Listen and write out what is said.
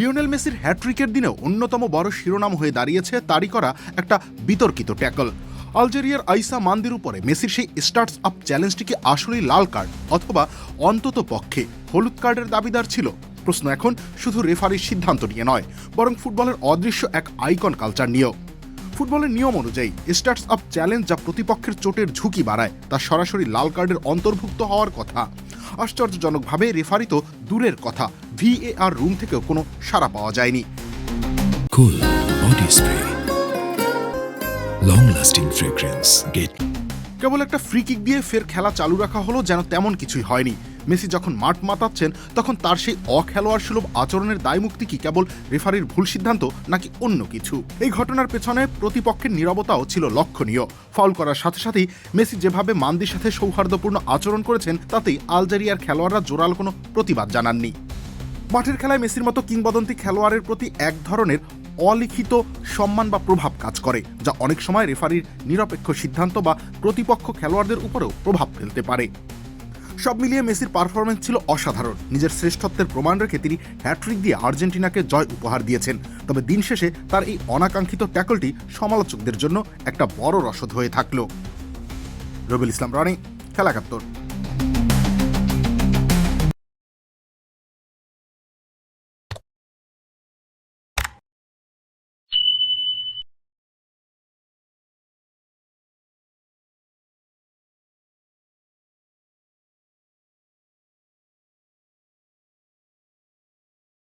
Lionel মেসির হ্যাট্রিকের দিনেও অন্যতম বড় শিরোনাম হয়ে দাঁড়িয়েছে তারই করা একটা বিতর্কিত ট্যাকল। আলজেরিয়ার আইসা মান্দির উপরে মেসির সেই স্টার্টস আপ চ্যালেঞ্জটি কি আসলেই লাল কার্ড অথবা অন্তত পক্ষে হলুদ কার্ডের দাবিদার ছিল? প্রশ্ন এখন শুধু রেফারির সিদ্ধান্ত নিয়ে নয়, বরং ফুটবলের অদৃশ্য এক আইকন কালচার নিয়েও। ফুটবলের নিয়ম অনুযায়ী স্টার্টস আপ চ্যালেঞ্জ যা প্রতিপক্ষের চোটের ঝুঁকি বাড়ায় তা সরাসরি লাল কার্ডের অন্তর্ভুক্ত হওয়ার কথা। আশ্চর্যজনকভাবে রেফারি তো দূরের কথা, VAR রুম থেকেও কোনো সাড়া পাওয়া যায়নি। Cool body spray, long lasting fragrance. কেবল একটা ফ্রি কিক দিয়ে ফের খেলা চালু রাখা হলো, যেন তেমন কিছুই হয়নি। মেসি যখন মাঠ মাতাচ্ছেন তখন তার সেই অখেলোয়াড় সুলভ আচরণের দায়মুক্তি কি কেবল রেফারির ভুল সিদ্ধান্ত নাকি অন্য কিছু? এই ঘটনার পেছনে প্রতিপক্ষের নীরবতাও ছিল লক্ষণীয়। ফাউল করার সাথে সাথেই মেসি যেভাবে মান্দির সাথে সৌহার্দ্যপূর্ণ আচরণ করেছেন তাতেই আলজেরিয়ার খেলোয়াড়রা জোরালো কোনো প্রতিবাদ জানাননি। মাঠের খেলায় মেসির মতো কিংবদন্তি খেলোয়াড়ের প্রতি এক ধরনের অলিখিত সম্মান বা প্রভাব কাজ করে, যা অনেক সময় রেফারির নিরপেক্ষ সিদ্ধান্ত বা প্রতিপক্ষ খেলোয়াড়দের উপরেও প্রভাব ফেলতে পারে। সব মিলিয়ে মেসির পারফরমেন্স ছিল অসাধারণ। নিজের শ্রেষ্ঠত্বের প্রমাণ রেখে তিনি হ্যাট্রিক দিয়ে আর্জেন্টিনাকে জয় উপহার দিয়েছেন। তবে দিন শেষে তার এই অনাকাঙ্ক্ষিত ট্যাকলটি সমালোচকদের জন্য একটা বড় রসদ হয়ে থাকল। রবিউল ইসলাম রনি, খেলা ৭১।